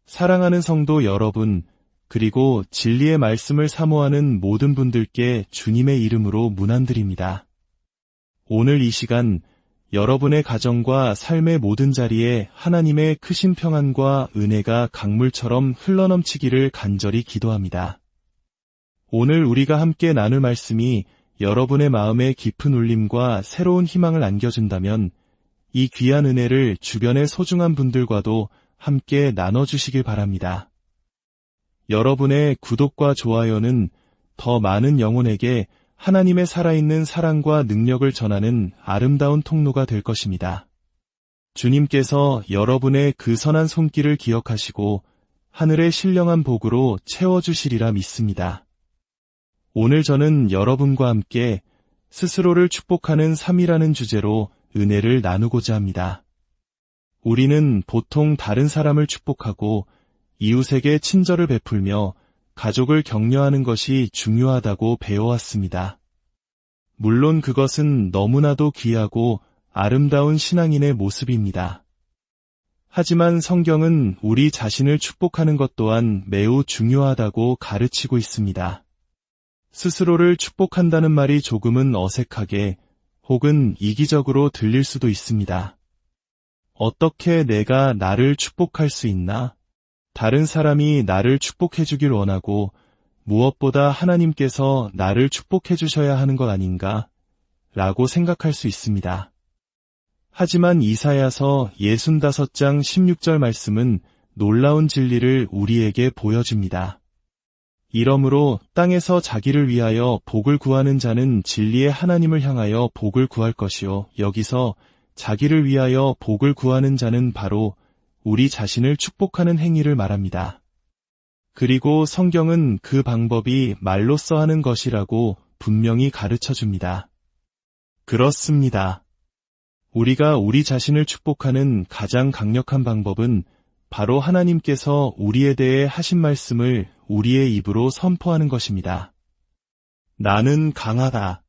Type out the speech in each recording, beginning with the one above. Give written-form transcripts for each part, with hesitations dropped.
사랑하는 성도 여러분, 그리고 진리의 말씀을 사모하는 모든 분들께 주님의 이름으로 문안드립니다. 오늘 이 시간 여러분의 가정과 삶의 모든 자리에 하나님의 크신 평안과 은혜가 강물처럼 흘러넘치기를 간절히 기도합니다. 오늘 우리가 함께 나눌 말씀이 여러분의 마음에 깊은 울림과 새로운 희망을 안겨준다면 이 귀한 은혜를 주변의 소중한 분들과도 함께 나눠주시길 바랍니다. 여러분의 구독과 좋아요는 더 많은 영혼에게 하나님의 살아있는 사랑과 능력을 전하는 아름다운 통로가 될 것입니다. 주님께서 여러분의 그 선한 손길을 기억하시고 하늘의 신령한 복으로 채워주시리라 믿습니다. 오늘 저는 여러분과 함께 스스로를 축복하는 삶이라는 주제로 은혜를 나누고자 합니다. 우리는 보통 다른 사람을 축복하고 이웃에게 친절을 베풀며 가족을 격려하는 것이 중요하다고 배워왔습니다. 물론 그것은 너무나도 귀하고 아름다운 신앙인의 모습입니다. 하지만 성경은 우리 자신을 축복하는 것 또한 매우 중요하다고 가르치고 있습니다. 스스로를 축복한다는 말이 조금은 어색하게 혹은 이기적으로 들릴 수도 있습니다. 어떻게 내가 나를 축복할 수 있나? 다른 사람이 나를 축복해 주길 원하고 무엇보다 하나님께서 나를 축복해 주셔야 하는 것 아닌가? 라고 생각할 수 있습니다. 하지만 이사야서 65장 16절 말씀은 놀라운 진리를 우리에게 보여줍니다. 이러므로 땅에서 자기를 위하여 복을 구하는 자는 진리의 하나님을 향하여 복을 구할 것이요. 여기서 자기를 위하여 복을 구하는 자는 바로 우리 자신을 축복하는 행위를 말합니다. 그리고 성경은 그 방법이 말로써 하는 것이라고 분명히 가르쳐줍니다. 그렇습니다. 우리가 우리 자신을 축복하는 가장 강력한 방법은 바로 하나님께서 우리에 대해 하신 말씀을 우리의 입으로 선포하는 것입니다. 나는 강하다.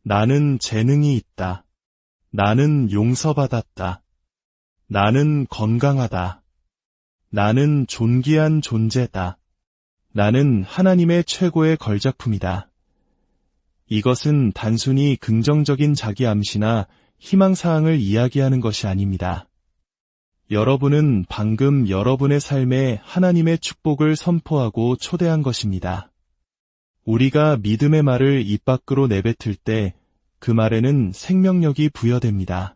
나는 재능이 있다. 나는 용서받았다. 나는 건강하다. 나는 존귀한 존재다. 나는 하나님의 최고의 걸작품이다. 이것은 단순히 긍정적인 자기 암시나 희망사항을 이야기하는 것이 아닙니다. 여러분은 방금 여러분의 삶에 하나님의 축복을 선포하고 초대한 것입니다. 우리가 믿음의 말을 입 밖으로 내뱉을 때 그 말에는 생명력이 부여됩니다.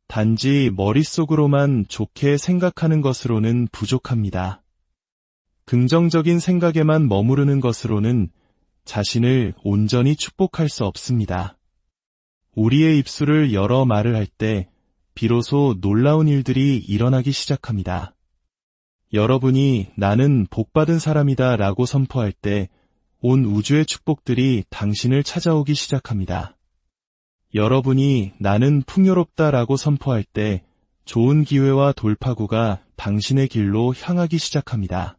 단지 머릿속으로만 좋게 생각하는 것으로는 부족합니다. 긍정적인 생각에만 머무르는 것으로는 자신을 온전히 축복할 수 없습니다. 우리의 입술을 열어 말을 할 때 비로소 놀라운 일들이 일어나기 시작합니다. 여러분이 나는 복받은 사람이다 라고 선포할 때 온 우주의 축복들이 당신을 찾아오기 시작합니다. 여러분이 나는 풍요롭다 라고 선포할 때 좋은 기회와 돌파구가 당신의 길로 향하기 시작합니다.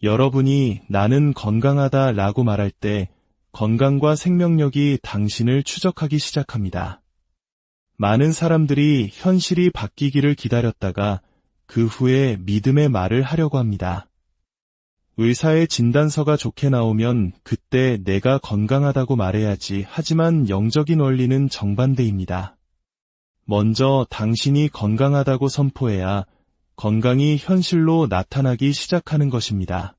여러분이 나는 건강하다 라고 말할 때 건강과 생명력이 당신을 추적하기 시작합니다. 많은 사람들이 현실이 바뀌기를 기다렸다가 그 후에 믿음의 말을 하려고 합니다. 의사의 진단서가 좋게 나오면 그때 내가 건강하다고 말해야지. 하지만 영적인 원리는 정반대입니다. 먼저 당신이 건강하다고 선포해야 건강이 현실로 나타나기 시작하는 것입니다.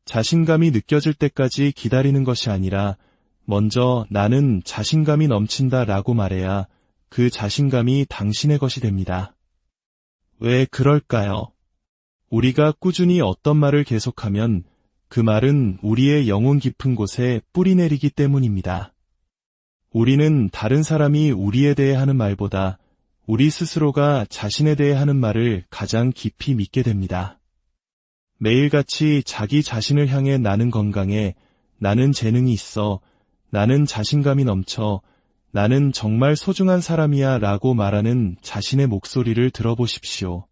자신감이 느껴질 때까지 기다리는 것이 아니라 먼저 나는 자신감이 넘친다 라고 말해야 그 자신감이 당신의 것이 됩니다. 왜 그럴까요? 우리가 꾸준히 어떤 말을 계속하면 그 말은 우리의 영혼 깊은 곳에 뿌리내리기 때문입니다. 우리는 다른 사람이 우리에 대해 하는 말보다 우리 스스로가 자신에 대해 하는 말을 가장 깊이 믿게 됩니다. 매일같이 자기 자신을 향해 나는 건강해, 나는 재능이 있어, 나는 자신감이 넘쳐, 나는 정말 소중한 사람이야 라고 말하는 자신의 목소리를 들어보십시오.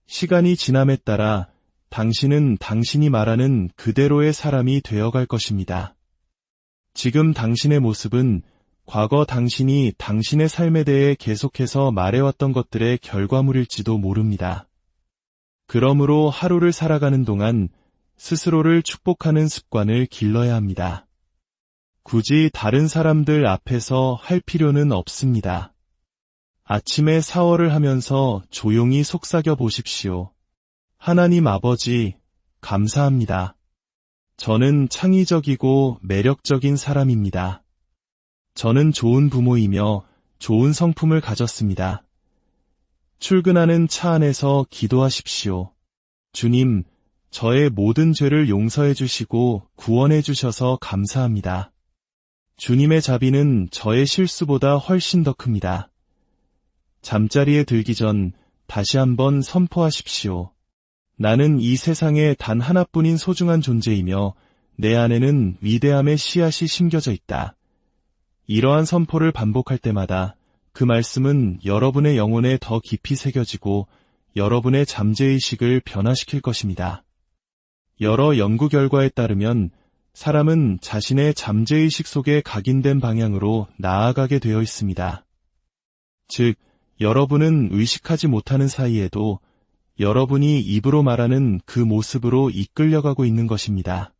시간이 지남에 따라 당신은 당신이 말하는 그대로의 사람이 되어갈 것입니다. 지금 당신의 모습은 과거 당신이 당신의 삶에 대해 계속해서 말해왔던 것들의 결과물일지도 모릅니다. 그러므로 하루를 살아가는 동안 스스로를 축복하는 습관을 길러야 합니다. 굳이 다른 사람들 앞에서 할 필요는 없습니다. 아침에 샤워를 하면서 조용히 속삭여 보십시오. 하나님 아버지, 감사합니다. 저는 창의적이고 매력적인 사람입니다. 저는 좋은 부모이며 좋은 성품을 가졌습니다. 출근하는 차 안에서 기도하십시오. 주님, 저의 모든 죄를 용서해 주시고 구원해 주셔서 감사합니다. 주님의 자비는 저의 실수보다 훨씬 더 큽니다. 잠자리에 들기 전 다시 한번 선포하십시오. 나는 이 세상에 단 하나뿐인 소중한 존재이며 내 안에는 위대함의 씨앗이 심겨져 있다. 이러한 선포를 반복할 때마다 그 말씀은 여러분의 영혼에 더 깊이 새겨지고 여러분의 잠재의식을 변화시킬 것입니다. 여러 연구 결과에 따르면 사람은 자신의 잠재의식 속에 각인된 방향으로 나아가게 되어 있습니다. 즉, 여러분은 의식하지 못하는 사이에도 여러분이 입으로 말하는 그 모습으로 이끌려가고 있는 것입니다.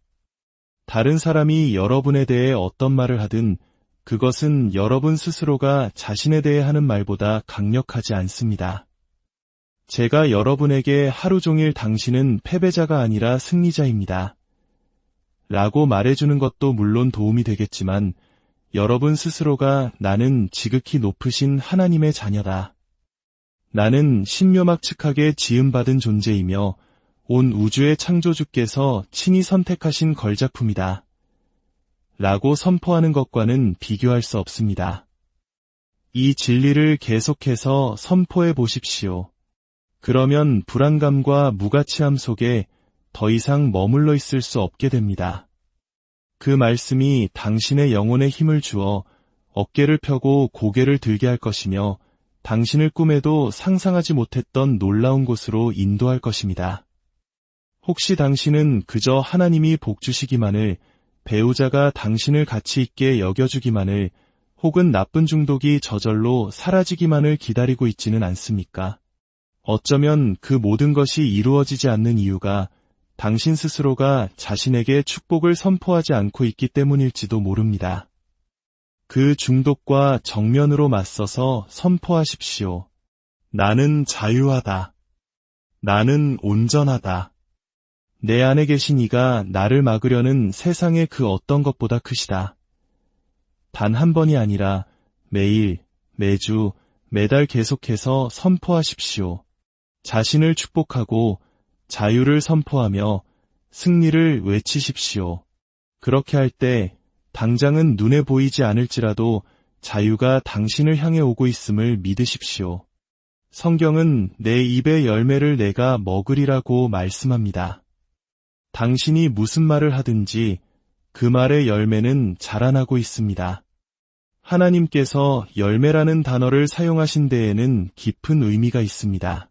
다른 사람이 여러분에 대해 어떤 말을 하든 그것은 여러분 스스로가 자신에 대해 하는 말보다 강력하지 않습니다. 제가 여러분에게 하루 종일 당신은 패배자가 아니라 승리자입니다. 라고 말해주는 것도 물론 도움이 되겠지만 여러분 스스로가 나는 지극히 높으신 하나님의 자녀다. 나는 신묘막측하게 지음받은 존재이며 온 우주의 창조주께서 친히 선택하신 걸작품이다. 라고 선포하는 것과는 비교할 수 없습니다. 이 진리를 계속해서 선포해 보십시오. 그러면 불안감과 무가치함 속에 더 이상 머물러 있을 수 없게 됩니다. 그 말씀이 당신의 영혼에 힘을 주어 어깨를 펴고 고개를 들게 할 것이며 당신을 꿈에도 상상하지 못했던 놀라운 곳으로 인도할 것입니다. 혹시 당신은 그저 하나님이 복 주시기만을, 배우자가 당신을 가치 있게 여겨주기만을, 혹은 나쁜 중독이 저절로 사라지기만을 기다리고 있지는 않습니까? 어쩌면 그 모든 것이 이루어지지 않는 이유가 당신 스스로가 자신에게 축복을 선포하지 않고 있기 때문일지도 모릅니다. 그 중독과 정면으로 맞서서 선포하십시오. 나는 자유하다. 나는 온전하다. 내 안에 계신 이가 나를 막으려는 세상의 그 어떤 것보다 크시다. 단 한 번이 아니라 매일, 매주, 매달 계속해서 선포하십시오. 자신을 축복하고 자유를 선포하며 승리를 외치십시오. 그렇게 할 때 당장은 눈에 보이지 않을지라도 자유가 당신을 향해 오고 있음을 믿으십시오. 성경은 내 입의 열매를 내가 먹으리라고 말씀합니다. 당신이 무슨 말을 하든지 그 말의 열매는 자라나고 있습니다. 하나님께서 열매라는 단어를 사용하신 데에는 깊은 의미가 있습니다.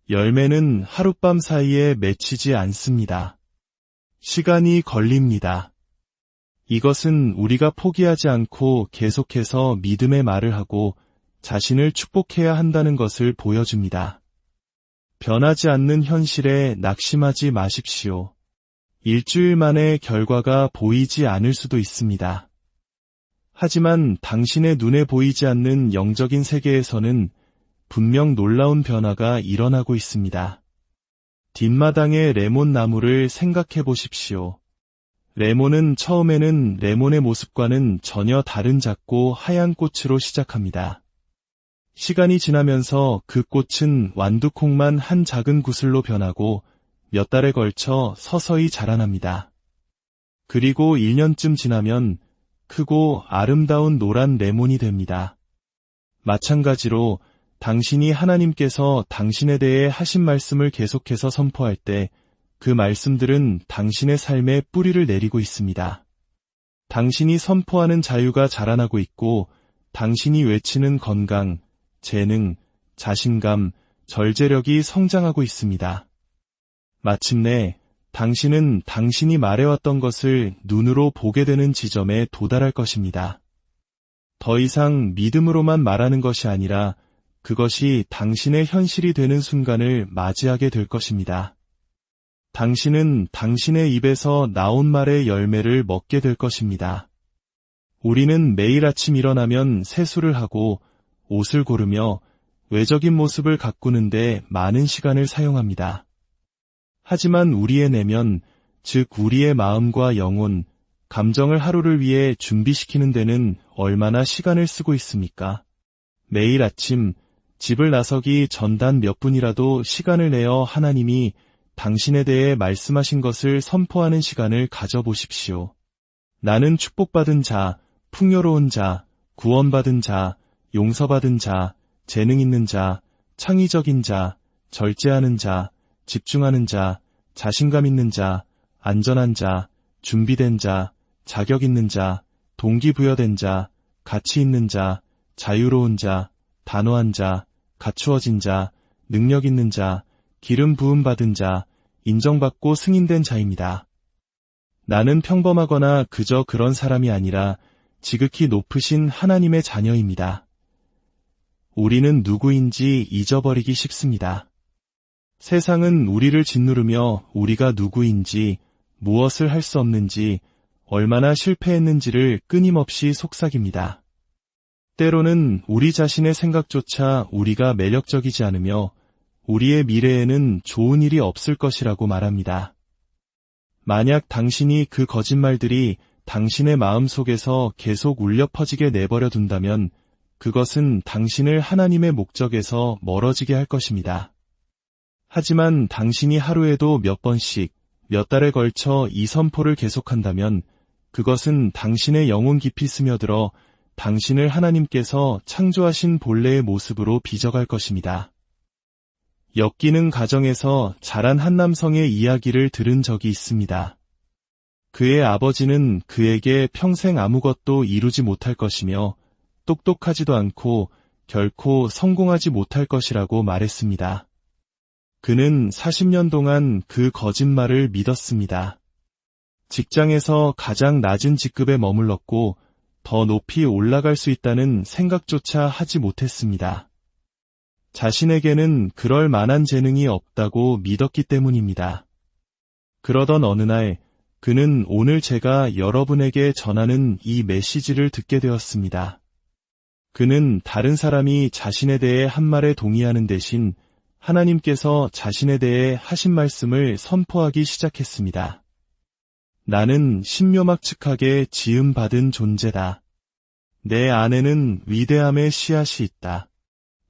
열매는 하룻밤 사이에 맺히지 않습니다. 시간이 걸립니다. 이것은 우리가 포기하지 않고 계속해서 믿음의 말을 하고 자신을 축복해야 한다는 것을 보여줍니다. 변하지 않는 현실에 낙심하지 마십시오. 일주일 만에 결과가 보이지 않을 수도 있습니다. 하지만 당신의 눈에 보이지 않는 영적인 세계에서는 분명 놀라운 변화가 일어나고 있습니다. 뒷마당의 레몬 나무를 생각해 보십시오. 레몬은 처음에는 레몬의 모습과는 전혀 다른 작고 하얀 꽃으로 시작합니다. 시간이 지나면서 그 꽃은 완두콩만 한 작은 구슬로 변하고 몇 달에 걸쳐 서서히 자라납니다. 그리고 1년쯤 지나면 크고 아름다운 노란 레몬이 됩니다. 마찬가지로 당신이 하나님께서 당신에 대해 하신 말씀을 계속해서 선포할 때 그 말씀들은 당신의 삶에 뿌리를 내리고 있습니다. 당신이 선포하는 자유가 자라나고 있고 당신이 외치는 건강, 재능, 자신감, 절제력이 성장하고 있습니다. 마침내 당신은 당신이 말해왔던 것을 눈으로 보게 되는 지점에 도달할 것입니다. 더 이상 믿음으로만 말하는 것이 아니라 그것이 당신의 현실이 되는 순간을 맞이하게 될 것입니다. 당신은 당신의 입에서 나온 말의 열매를 먹게 될 것입니다. 우리는 매일 아침 일어나면 세수를 하고 옷을 고르며 외적인 모습을 가꾸는데 많은 시간을 사용합니다. 하지만 우리의 내면, 즉 우리의 마음과 영혼, 감정을 하루를 위해 준비시키는 데는 얼마나 시간을 쓰고 있습니까? 매일 아침 집을 나서기 전 단 몇 분이라도 시간을 내어 하나님이 당신에 대해 말씀하신 것을 선포하는 시간을 가져보십시오. 나는 축복받은 자, 풍요로운 자, 구원받은 자, 용서받은 자, 재능 있는 자, 창의적인 자, 절제하는 자, 집중하는 자, 자신감 있는 자, 안전한 자, 준비된 자, 자격 있는 자, 동기부여된 자, 가치 있는 자, 자유로운 자, 단호한 자, 갖추어진 자, 능력 있는 자, 기름 부음 받은 자, 인정받고 승인된 자입니다. 나는 평범하거나 그저 그런 사람이 아니라 지극히 높으신 하나님의 자녀입니다. 우리는 누구인지 잊어버리기 쉽습니다. 세상은 우리를 짓누르며 우리가 누구인지, 무엇을 할 수 없는지, 얼마나 실패했는지를 끊임없이 속삭입니다. 때로는 우리 자신의 생각조차 우리가 매력적이지 않으며 우리의 미래에는 좋은 일이 없을 것이라고 말합니다. 만약 당신이 그 거짓말들이 당신의 마음 속에서 계속 울려 퍼지게 내버려 둔다면 그것은 당신을 하나님의 목적에서 멀어지게 할 것입니다. 하지만 당신이 하루에도 몇 번씩, 몇 달에 걸쳐 이 선포를 계속한다면 그것은 당신의 영혼 깊이 스며들어 당신을 하나님께서 창조하신 본래의 모습으로 빚어갈 것입니다. 엮이는 가정에서 자란 한 남성의 이야기를 들은 적이 있습니다. 그의 아버지는 그에게 평생 아무것도 이루지 못할 것이며 똑똑하지도 않고 결코 성공하지 못할 것이라고 말했습니다. 그는 40년 동안 그 거짓말을 믿었습니다. 직장에서 가장 낮은 직급에 머물렀고 더 높이 올라갈 수 있다는 생각조차 하지 못했습니다. 자신에게는 그럴 만한 재능이 없다고 믿었기 때문입니다. 그러던 어느 날 그는 오늘 제가 여러분에게 전하는 이 메시지를 듣게 되었습니다. 그는 다른 사람이 자신에 대해 한 말에 동의하는 대신 하나님께서 자신에 대해 하신 말씀을 선포하기 시작했습니다. 나는 신묘막측하게 지음받은 존재다. 내 안에는 위대함의 씨앗이 있다.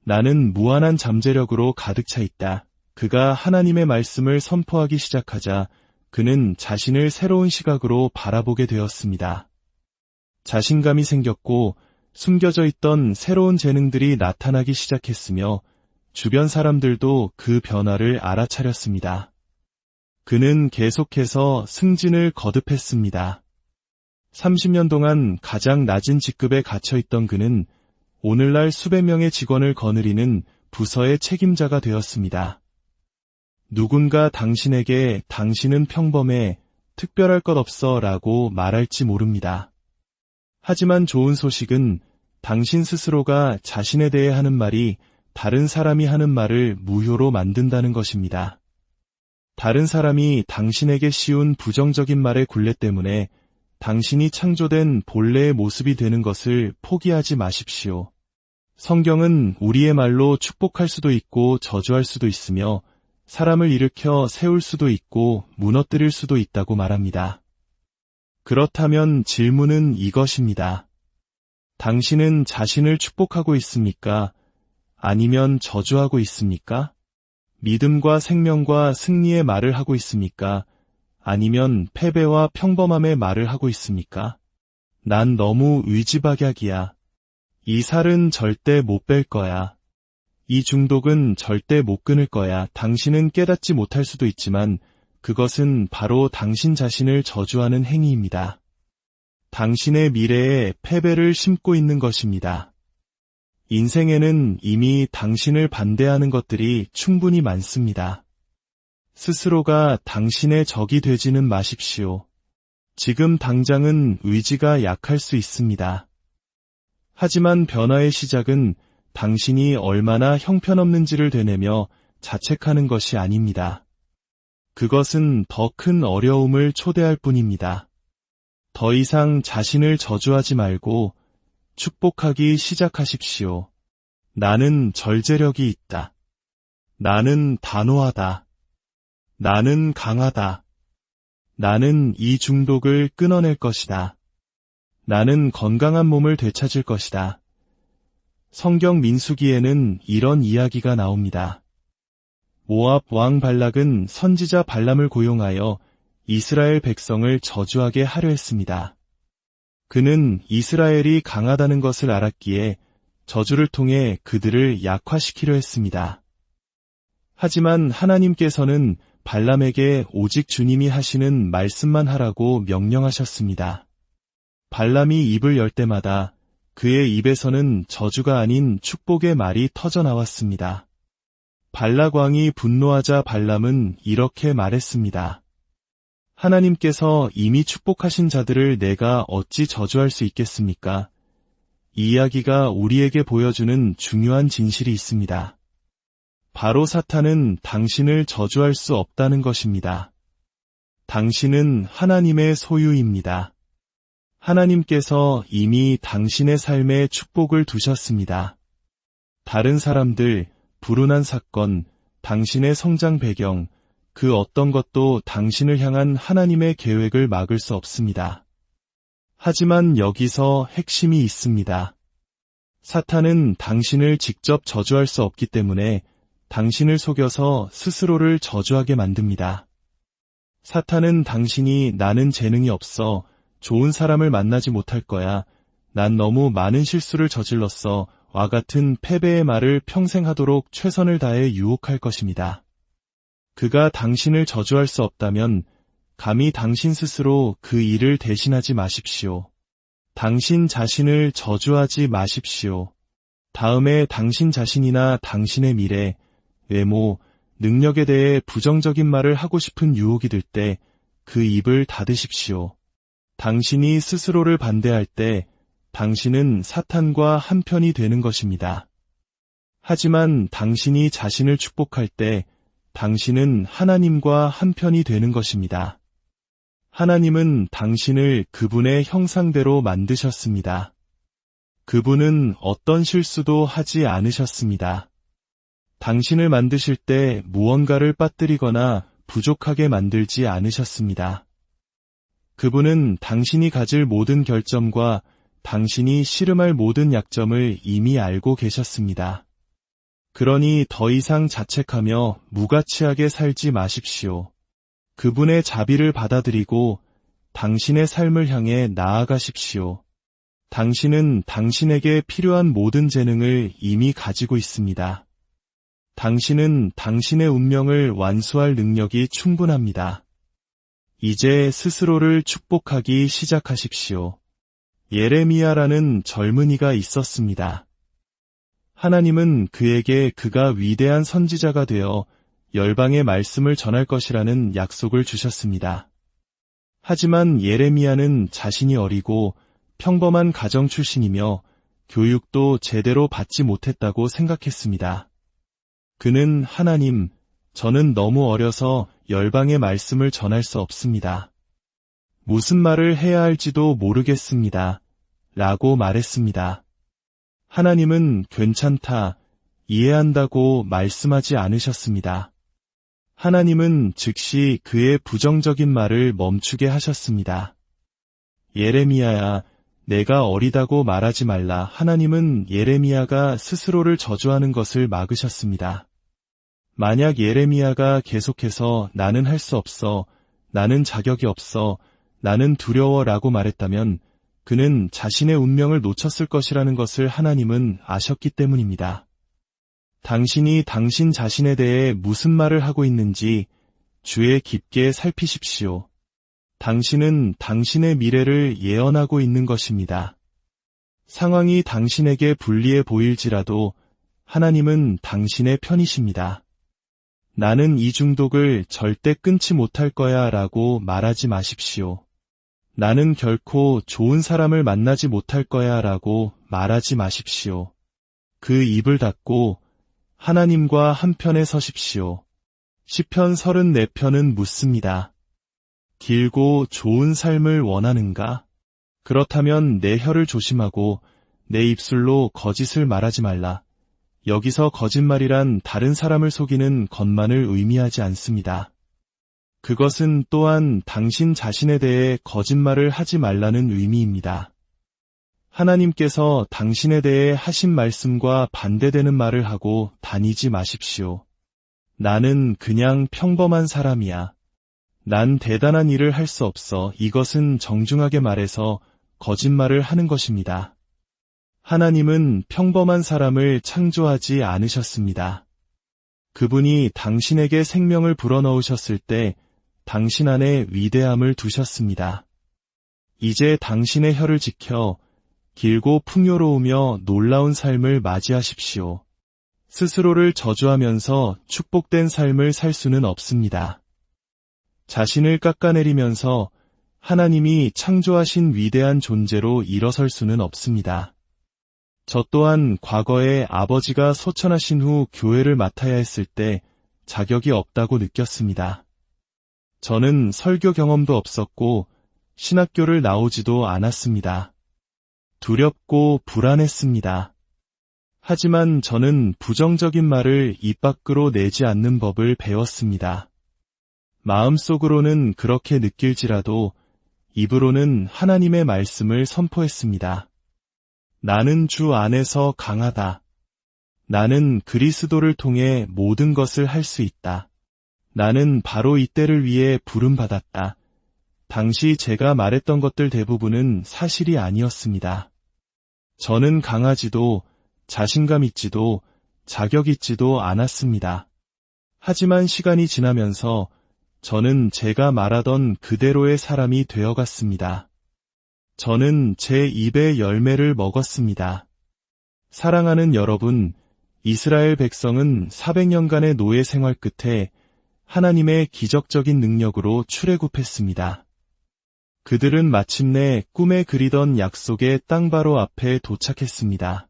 나는 무한한 잠재력으로 가득 차 있다. 그가 하나님의 말씀을 선포하기 시작하자 그는 자신을 새로운 시각으로 바라보게 되었습니다. 자신감이 생겼고 숨겨져 있던 새로운 재능들이 나타나기 시작했으며 주변 사람들도 그 변화를 알아차렸습니다. 그는 계속해서 승진을 거듭했습니다. 30년 동안 가장 낮은 직급에 갇혀있던 그는 오늘날 수백 명의 직원을 거느리는 부서의 책임자가 되었습니다. 누군가 당신에게 당신은 평범해, 특별할 것 없어 라고 말할지 모릅니다. 하지만 좋은 소식은 당신 스스로가 자신에 대해 하는 말이 다른 사람이 하는 말을 무효로 만든다는 것입니다. 다른 사람이 당신에게 씌운 부정적인 말의 굴레 때문에 당신이 창조된 본래의 모습이 되는 것을 포기하지 마십시오. 성경은 우리의 말로 축복할 수도 있고 저주할 수도 있으며 사람을 일으켜 세울 수도 있고 무너뜨릴 수도 있다고 말합니다. 그렇다면 질문은 이것입니다. 당신은 자신을 축복하고 있습니까? 아니면 저주하고 있습니까? 믿음과 생명과 승리의 말을 하고 있습니까? 아니면 패배와 평범함의 말을 하고 있습니까? 난 너무 위지박약이야. 이 살은 절대 못 뺄 거야. 이 중독은 절대 못 끊을 거야. 당신은 깨닫지 못할 수도 있지만 그것은 바로 당신 자신을 저주하는 행위입니다. 당신의 미래에 패배를 심고 있는 것입니다. 인생에는 이미 당신을 반대하는 것들이 충분히 많습니다. 스스로가 당신의 적이 되지는 마십시오. 지금 당장은 의지가 약할 수 있습니다. 하지만 변화의 시작은 당신이 얼마나 형편없는지를 되뇌며 자책하는 것이 아닙니다. 그것은 더 큰 어려움을 초대할 뿐입니다. 더 이상 자신을 저주하지 말고 축복하기 시작하십시오. 나는 절제력이 있다. 나는 단호하다. 나는 강하다. 나는 이 중독을 끊어낼 것이다. 나는 건강한 몸을 되찾을 것이다. 성경 민수기에는 이런 이야기가 나옵니다. 모압 왕 발락은 선지자 발람을 고용하여 이스라엘 백성을 저주하게 하려 했습니다. 그는 이스라엘이 강하다는 것을 알았기에 저주를 통해 그들을 약화시키려 했습니다. 하지만 하나님께서는 발람에게 오직 주님이 하시는 말씀만 하라고 명령하셨습니다. 발람이 입을 열 때마다 그의 입에서는 저주가 아닌 축복의 말이 터져 나왔습니다. 발락 왕이 분노하자 발람은 이렇게 말했습니다. 하나님께서 이미 축복하신 자들을 내가 어찌 저주할 수 있겠습니까? 이 이야기가 우리에게 보여주는 중요한 진실이 있습니다. 바로 사탄은 당신을 저주할 수 없다는 것입니다. 당신은 하나님의 소유입니다. 하나님께서 이미 당신의 삶에 축복을 두셨습니다. 다른 사람들, 불운한 사건, 당신의 성장 배경, 그 어떤 것도 당신을 향한 하나님의 계획을 막을 수 없습니다. 하지만 여기서 핵심이 있습니다. 사탄은 당신을 직접 저주할 수 없기 때문에 당신을 속여서 스스로를 저주하게 만듭니다. 사탄은 당신이 나는 재능이 없어 좋은 사람을 만나지 못할 거야, 난 너무 많은 실수를 저질렀어 와 같은 패배의 말을 평생 하도록 최선을 다해 유혹할 것입니다. 그가 당신을 저주할 수 없다면 감히 당신 스스로 그 일을 대신하지 마십시오. 당신 자신을 저주하지 마십시오. 다음에 당신 자신이나 당신의 미래, 외모, 능력에 대해 부정적인 말을 하고 싶은 유혹이 들 때 그 입을 닫으십시오. 당신이 스스로를 반대할 때 당신은 사탄과 한편이 되는 것입니다. 하지만 당신이 자신을 축복할 때 당신은 하나님과 한편이 되는 것입니다. 하나님은 당신을 그분의 형상대로 만드셨습니다. 그분은 어떤 실수도 하지 않으셨습니다. 당신을 만드실 때 무언가를 빠뜨리거나 부족하게 만들지 않으셨습니다. 그분은 당신이 가질 모든 결점과 당신이 씨름할 모든 약점을 이미 알고 계셨습니다. 그러니 더 이상 자책하며 무가치하게 살지 마십시오. 그분의 자비를 받아들이고 당신의 삶을 향해 나아가십시오. 당신은 당신에게 필요한 모든 재능을 이미 가지고 있습니다. 당신은 당신의 운명을 완수할 능력이 충분합니다. 이제 스스로를 축복하기 시작하십시오. 예레미야라는 젊은이가 있었습니다. 하나님은 그에게 그가 위대한 선지자가 되어 열방의 말씀을 전할 것이라는 약속을 주셨습니다. 하지만 예레미야는 자신이 어리고 평범한 가정 출신이며 교육도 제대로 받지 못했다고 생각했습니다. 그는 하나님, 저는 너무 어려서 열방의 말씀을 전할 수 없습니다. 무슨 말을 해야 할지도 모르겠습니다. 라고 말했습니다. 하나님은 괜찮다, 이해한다고 말씀하지 않으셨습니다. 하나님은 즉시 그의 부정적인 말을 멈추게 하셨습니다. 예레미야야, 내가 어리다고 말하지 말라. 하나님은 예레미야가 스스로를 저주하는 것을 막으셨습니다. 만약 예레미야가 계속해서 나는 할 수 없어, 나는 자격이 없어, 나는 두려워라고 말했다면 그는 자신의 운명을 놓쳤을 것이라는 것을 하나님은 아셨기 때문입니다. 당신이 당신 자신에 대해 무슨 말을 하고 있는지 주의 깊게 살피십시오. 당신은 당신의 미래를 예언하고 있는 것입니다. 상황이 당신에게 불리해 보일지라도 하나님은 당신의 편이십니다. 나는 이 중독을 절대 끊지 못할 거야 라고 말하지 마십시오. 나는 결코 좋은 사람을 만나지 못할 거야 라고 말하지 마십시오. 그 입을 닫고 하나님과 한편에 서십시오. 시편 34편은 묻습니다. 길고 좋은 삶을 원하는가? 그렇다면 내 혀를 조심하고 내 입술로 거짓을 말하지 말라. 여기서 거짓말이란 다른 사람을 속이는 것만을 의미하지 않습니다. 그것은 또한 당신 자신에 대해 거짓말을 하지 말라는 의미입니다. 하나님께서 당신에 대해 하신 말씀과 반대되는 말을 하고 다니지 마십시오. 나는 그냥 평범한 사람이야. 난 대단한 일을 할 수 없어. 이것은 정중하게 말해서 거짓말을 하는 것입니다. 하나님은 평범한 사람을 창조하지 않으셨습니다. 그분이 당신에게 생명을 불어넣으셨을 때 당신 안에 위대함을 두셨습니다. 이제 당신의 혀를 지켜 길고 풍요로우며 놀라운 삶을 맞이하십시오. 스스로를 저주하면서 축복된 삶을 살 수는 없습니다. 자신을 깎아내리면서 하나님이 창조하신 위대한 존재로 일어설 수는 없습니다. 저 또한 과거에 아버지가 소천하신 후 교회를 맡아야 했을 때 자격이 없다고 느꼈습니다. 저는 설교 경험도 없었고 신학교를 나오지도 않았습니다. 두렵고 불안했습니다. 하지만 저는 부정적인 말을 입 밖으로 내지 않는 법을 배웠습니다. 마음속으로는 그렇게 느낄지라도 입으로는 하나님의 말씀을 선포했습니다. 나는 주 안에서 강하다. 나는 그리스도를 통해 모든 것을 할 수 있다. 나는 바로 이때를 위해 부름받았다. 당시 제가 말했던 것들 대부분은 사실이 아니었습니다. 저는 강하지도 자신감 있지도 자격 있지도 않았습니다. 하지만 시간이 지나면서 저는 제가 말하던 그대로의 사람이 되어갔습니다. 저는 제 입의 열매를 먹었습니다. 사랑하는 여러분, 이스라엘 백성은 400년간의 노예 생활 끝에 하나님의 기적적인 능력으로 출애굽했습니다. 그들은 마침내 꿈에 그리던 약속의 땅 바로 앞에 도착했습니다.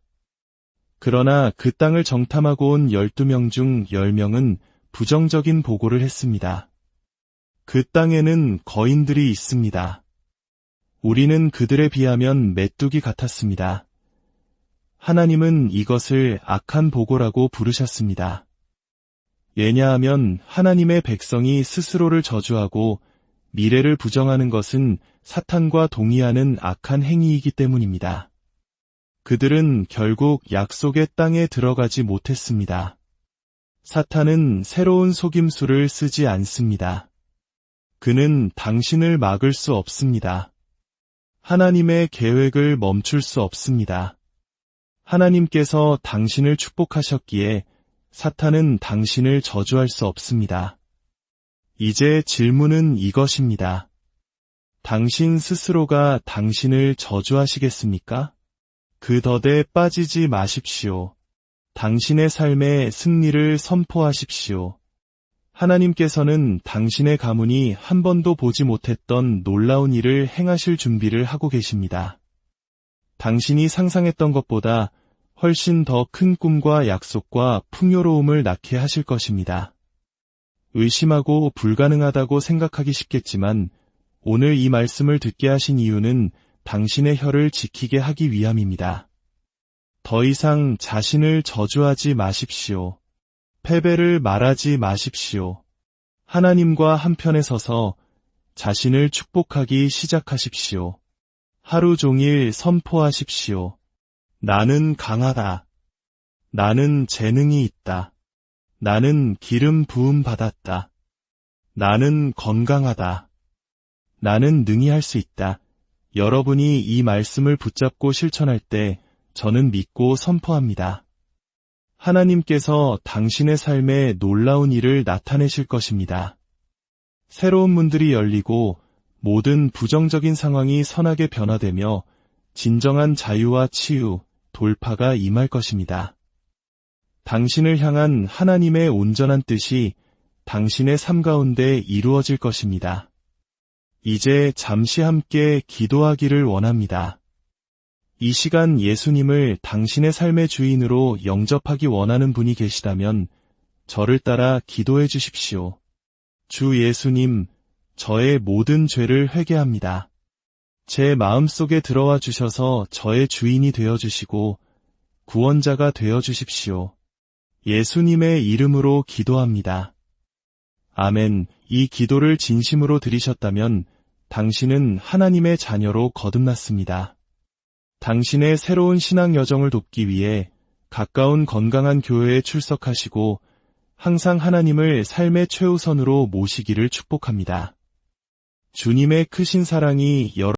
그러나 그 땅을 정탐하고 온 12명 중 10명은 부정적인 보고를 했습니다. 그 땅에는 거인들이 있습니다. 우리는 그들에 비하면 메뚜기 같았습니다. 하나님은 이것을 악한 보고라고 부르셨습니다. 왜냐하면 하나님의 백성이 스스로를 저주하고 미래를 부정하는 것은 사탄과 동의하는 악한 행위이기 때문입니다. 그들은 결국 약속의 땅에 들어가지 못했습니다. 사탄은 새로운 속임수를 쓰지 않습니다. 그는 당신을 막을 수 없습니다. 하나님의 계획을 멈출 수 없습니다. 하나님께서 당신을 축복하셨기에 사탄은 당신을 저주할 수 없습니다. 이제 질문은 이것입니다. 당신 스스로가 당신을 저주하시겠습니까? 그 덫에 빠지지 마십시오. 당신의 삶의 승리를 선포하십시오. 하나님께서는 당신의 가문이 한 번도 보지 못했던 놀라운 일을 행하실 준비를 하고 계십니다. 당신이 상상했던 것보다 훨씬 더 큰 꿈과 약속과 풍요로움을 낳게 하실 것입니다. 의심하고 불가능하다고 생각하기 쉽겠지만 오늘 이 말씀을 듣게 하신 이유는 당신의 혀를 지키게 하기 위함입니다. 더 이상 자신을 저주하지 마십시오. 패배를 말하지 마십시오. 하나님과 한편에 서서 자신을 축복하기 시작하십시오. 하루 종일 선포하십시오. 나는 강하다. 나는 재능이 있다. 나는 기름 부음 받았다. 나는 건강하다. 나는 능히 할 수 있다. 여러분이 이 말씀을 붙잡고 실천할 때 저는 믿고 선포합니다. 하나님께서 당신의 삶에 놀라운 일을 나타내실 것입니다. 새로운 문들이 열리고 모든 부정적인 상황이 선하게 변화되며 진정한 자유와 치유, 돌파가 임할 것입니다. 당신을 향한 하나님의 온전한 뜻이 당신의 삶 가운데 이루어질 것입니다. 이제 잠시 함께 기도하기를 원합니다. 이 시간 예수님을 당신의 삶의 주인으로 영접하기 원하는 분이 계시다면 저를 따라 기도해 주십시오. 주 예수님, 저의 모든 죄를 회개합니다. 제 마음속에 들어와 주셔서 저의 주인이 되어 주시고 구원자가 되어 주십시오. 예수님의 이름으로 기도합니다. 아멘. 이 기도를 진심으로 드리셨다면 당신은 하나님의 자녀로 거듭났습니다. 당신의 새로운 신앙 여정을 돕기 위해 가까운 건강한 교회에 출석하시고 항상 하나님을 삶의 최우선으로 모시기를 축복합니다. 주님의 크신 사랑이